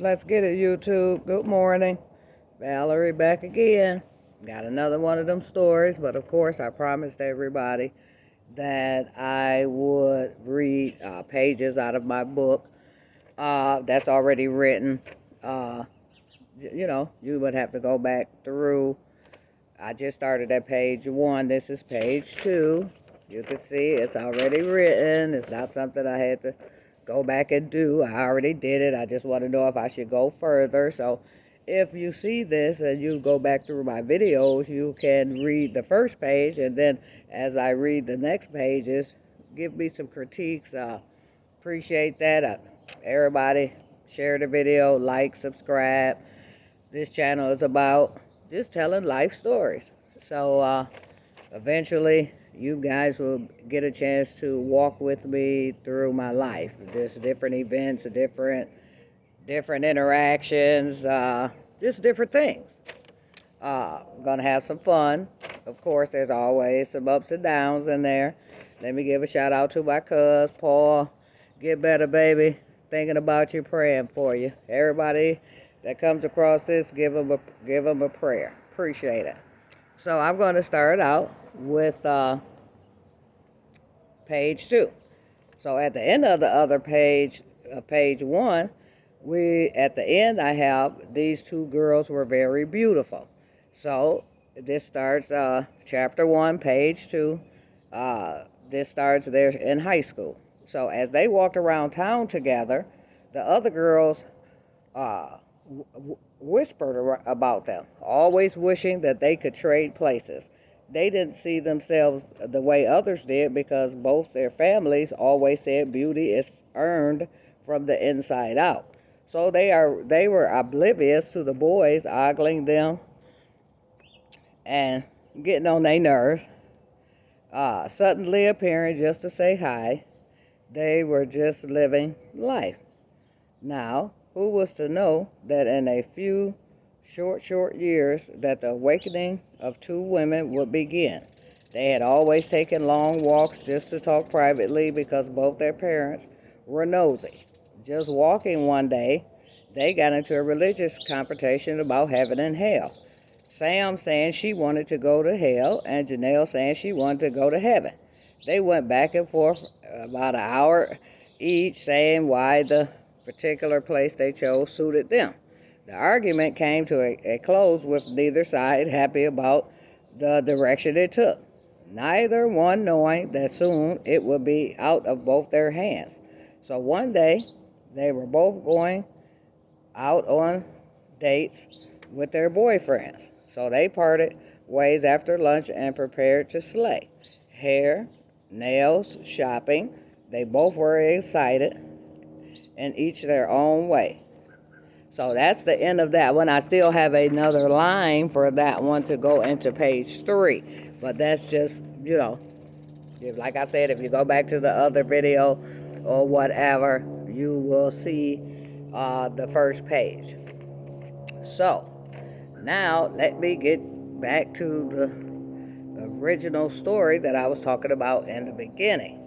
Let's get it, YouTube. Good morning. Valerie back again. Got another one of them stories, but of course, I promised everybody that I would read pages out of my book that's already written. Uh, you would have to go back through. I just started at page 1. This is page 2. You can see it's already written. It's not something I had to go back and do. I already did it. I just want to know if I should go further. So if you see this and you go back through my videos, you can read the first page, and then as I read the next pages, give me some critiques. Appreciate that. Everybody share the video, like, subscribe. This channel is about just telling life stories. So eventually you guys will get a chance to walk with me through my life. Just different events, different interactions, just different things. I'm gonna have some fun. Of course, there's always some ups and downs in there. Let me give a shout out to my cuz Paul. Get better, baby. Thinking about you, praying for you. Everybody that comes across this, give them a prayer. Appreciate it. So I'm going to start out with page 2. So at the end of the other page, page 1, at the end I have these two girls were very beautiful. So this starts chapter 1, page 2. This starts there in high school. So as they walked around town together, the other girls whispered about them, always wishing that they could trade places. They didn't see themselves the way others did because both their families always said beauty is earned from the inside out. So they were oblivious to the boys ogling them and getting on their nerves, suddenly appearing just to say hi. They were just living life. Now, who was to know that in a few short years that the awakening of two women would begin? They had always taken long walks just to talk privately because both their parents were nosy. Just walking one day, they got into a religious confrontation about heaven and hell. Sam saying she wanted to go to hell, and Janelle saying she wanted to go to heaven. They went back and forth about an hour each, saying why the particular place they chose suited them. The argument came to a close with neither side happy about the direction it took, neither one knowing that soon it would be out of both their hands. So one day, they were both going out on dates with their boyfriends. So they parted ways after lunch and prepared to slay. Hair, nails, shopping, they both were excited in each their own way. So that's the end of that one. I still have another line for that one to go into page 3. But that's just, like I said, if you go back to the other video or whatever, you will see the first page. So now let me get back to the original story that I was talking about in the beginning.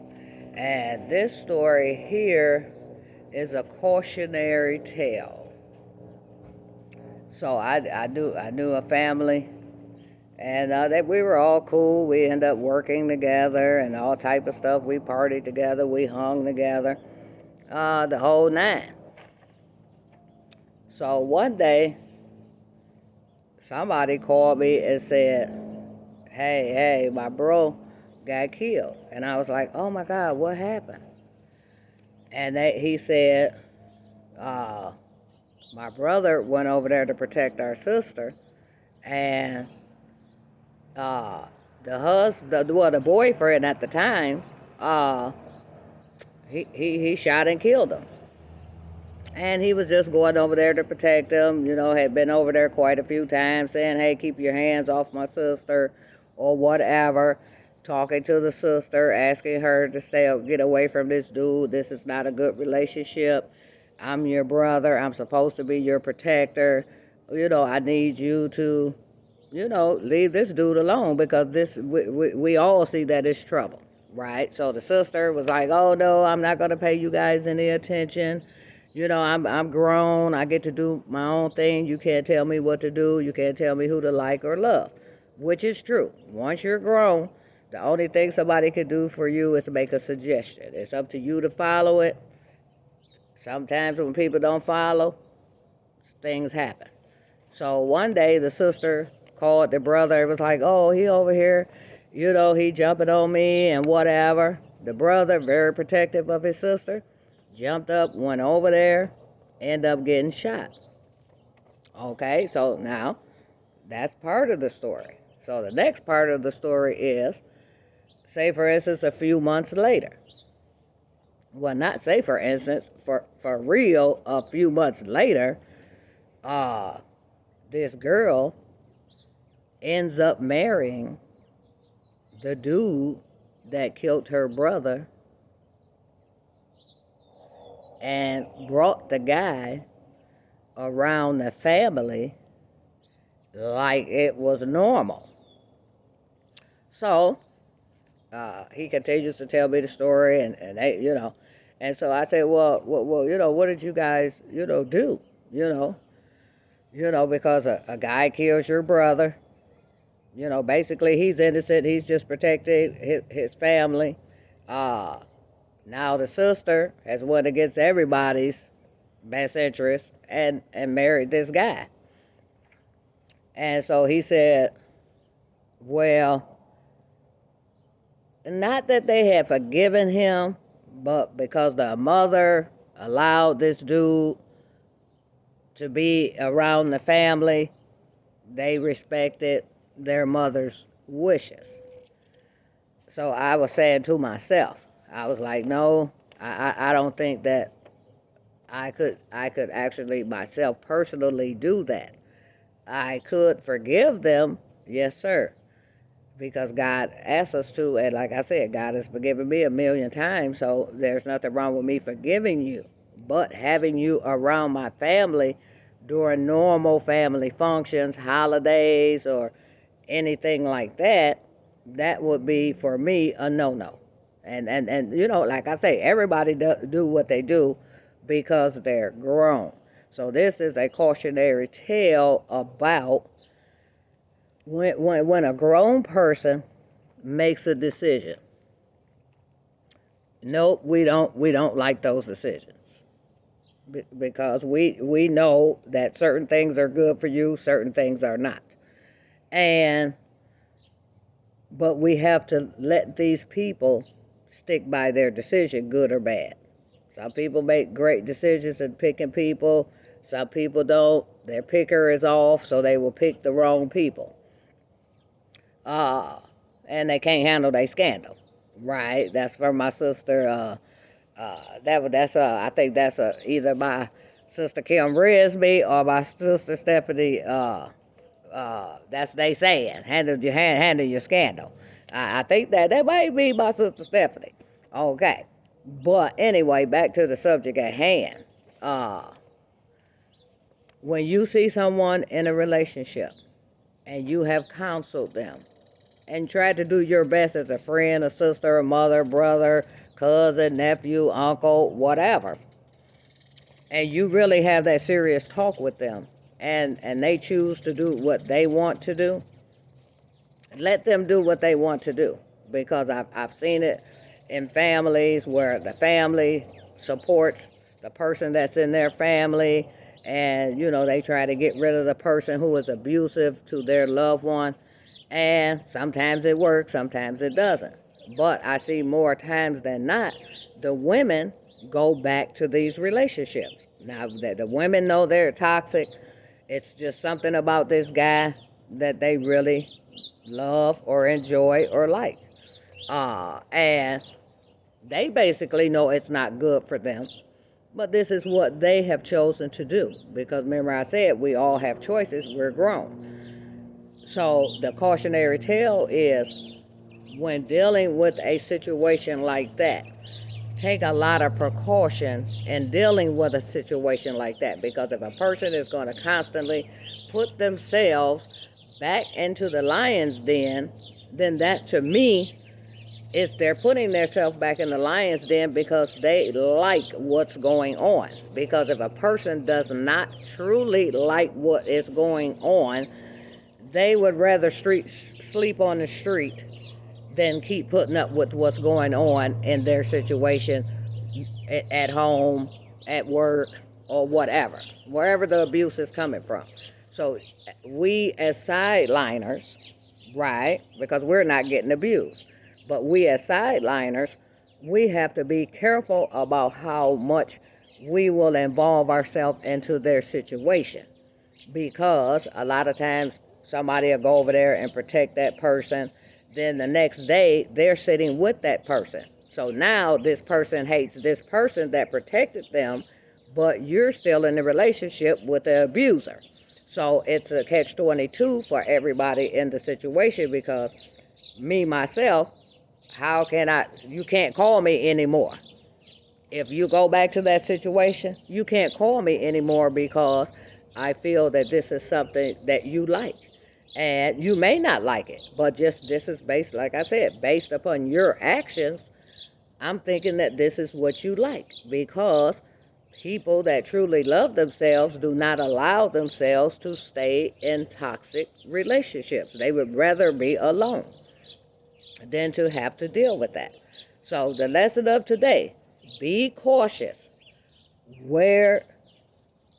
And this story here is a cautionary tale. So I knew a family, and that we were all cool. We ended up working together and all type of stuff. We partied together. We hung together, the whole nine. So one day, somebody called me and said, hey, my bro got killed. And I was like, oh my God, what happened? And he said, my brother went over there to protect our sister, and the boyfriend at the time, he shot and killed him. And he was just going over there to protect him, had been over there quite a few times saying, hey, keep your hands off my sister or whatever, talking to the sister, asking her to get away from this dude. This is not a good relationship. I'm your brother. I'm supposed to be your protector. I need you to, leave this dude alone because we all see that it's trouble, right? So the sister was like, oh, no, I'm not going to pay you guys any attention. I'm grown. I get to do my own thing. You can't tell me what to do. You can't tell me who to like or love, which is true. Once you're grown, the only thing somebody can do for you is make a suggestion. It's up to you to follow it. Sometimes when people don't follow, things happen. So one day the sister called the brother. It was like, oh, he over here, he jumping on me and whatever. The brother, very protective of his sister, jumped up, went over there, ended up getting shot. Okay, so now that's part of the story. So the next part of the story is, say for instance, a few months later. Well, not say for instance, for real, a few months later, uh, this girl ends up marrying the dude that killed her brother and brought the guy around the family like it was normal. So he continues to tell me the story, and and so I said, well, what did you guys, do, you know, because a guy kills your brother. Basically he's innocent. He's just protecting his family. Uh, Now the sister has went against everybody's best interest and married this guy. And so he said, well, not that they had forgiven him, but because the mother allowed this dude to be around the family, they respected their mother's wishes. So I was saying to myself, I was like, no, I don't think that I could actually myself personally do that. I could forgive them, yes, sir, because God asks us to, and like I said, God has forgiven me a million times, so there's nothing wrong with me forgiving you. But having you around my family during normal family functions, holidays, or anything like that, that would be for me a no-no. And like I say, everybody do what they do because they're grown. So this is a cautionary tale about when a grown person makes a decision. Nope, we don't like those decisions because we know that certain things are good for you, certain things are not. And but we have to let these people stick by their decision, good or bad. Some people make great decisions in picking people. Some people don't. Their picker is off, so they will pick the wrong people. Uh, and they can't handle their scandal. Right? That's from my sister. That's I think that's either my sister Kim Risby or my sister Stephanie. That's they saying handle your scandal. I think that might be my sister Stephanie. Okay, but anyway, back to the subject at hand. Uh, when you see someone in a relationship and you have counseled them and tried to do your best as a friend, a sister, a mother, brother, cousin, nephew, uncle, whatever, and you really have that serious talk with them, and they choose to do what they want to do, let them do what they want to do, because I've seen it in families where the family supports the person that's in their family, and they try to get rid of the person who is abusive to their loved one, and sometimes it works, sometimes it doesn't. But I see more times than not the women go back to these relationships. Now that the women know they're toxic, it's just something about this guy that they really love or enjoy or like. And they basically know it's not good for them. But this is what they have chosen to do. Because remember I said we all have choices, we're grown. So the cautionary tale is when dealing with a situation like that, take a lot of precaution in dealing with a situation like that, because if a person is going to constantly put themselves back into the lion's den, then that to me they're putting themselves back in the lion's den because they like what's going on. Because if a person does not truly like what is going on, they would rather sleep on the street than keep putting up with what's going on in their situation at home, at work, or whatever, wherever the abuse is coming from. So we as sideliners, right, because we're not getting abused, but we as sideliners, we have to be careful about how much we will involve ourselves into their situation, because a lot of times somebody will go over there and protect that person. Then the next day they're sitting with that person. So now this person hates this person that protected them, but you're still in the relationship with the abuser. So it's a catch 22 for everybody in the situation, because me, myself, how can I, you can't call me anymore. If you go back to that situation, you can't call me anymore because I feel that this is something that you like. And you may not like it, but just this is based, like I said, based upon your actions. I'm thinking that this is what you like, because people that truly love themselves do not allow themselves to stay in toxic relationships. They would rather be alone than to have to deal with that. So the lesson of today, be cautious where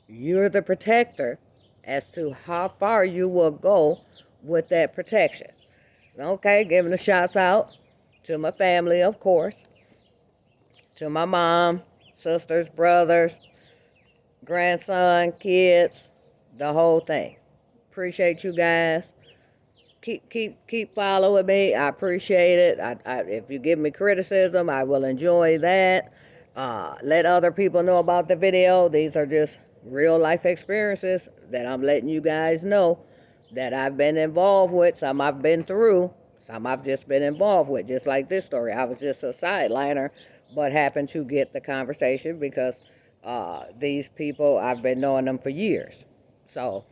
you're the protector as to how far you will go with that protection. Okay, giving the shouts out to my family, of course, to my mom, sisters, brothers, grandson, kids, the whole thing. Appreciate you guys. Keep following me. I appreciate it. If you give me criticism, I will enjoy that. Let other people know about the video. These are just real life experiences that I'm letting you guys know that I've been involved with. Some I've been through, some I've just been involved with. Just like this story, I was just a sideliner, but happened to get the conversation because these people, I've been knowing them for years. So,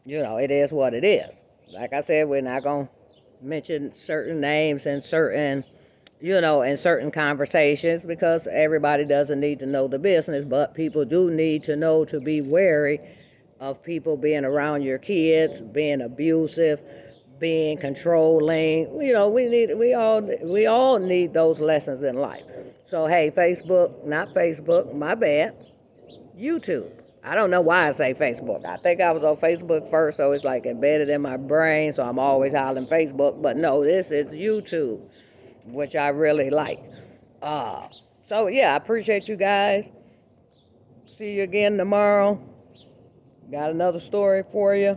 it is what it is. Like I said, we're not going to mention certain names and in certain conversations, because everybody doesn't need to know the business, but people do need to know to be wary of people being around your kids, being abusive, being controlling. We all need those lessons in life. So hey, Facebook, not Facebook, my bad. YouTube. I don't know why I say Facebook. I think I was on Facebook first, so it's like embedded in my brain, so I'm always hollering Facebook. But no, this is YouTube, which I really like. So yeah, I appreciate you guys. See you again tomorrow. Got another story for you.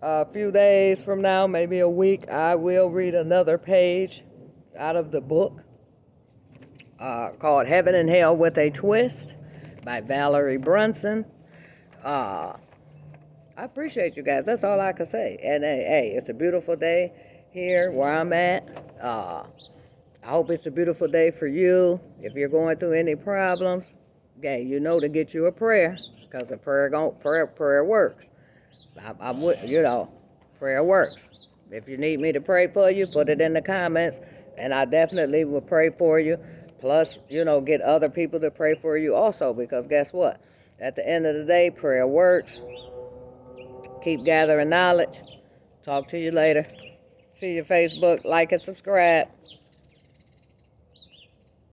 A few days from now, maybe a week, I will read another page out of the book called Heaven and Hell with a Twist by Valerie Brunson. I appreciate you guys. That's all I can say. And hey, it's a beautiful day here where I'm at. I hope it's a beautiful day for you. If you're going through any problems, okay, to get you a prayer, because the prayer works. Prayer works. If you need me to pray for you, put it in the comments, and I definitely will pray for you. Plus, get other people to pray for you also, because guess what? At the end of the day, prayer works. Keep gathering knowledge. Talk to you later. See your Facebook, like and subscribe.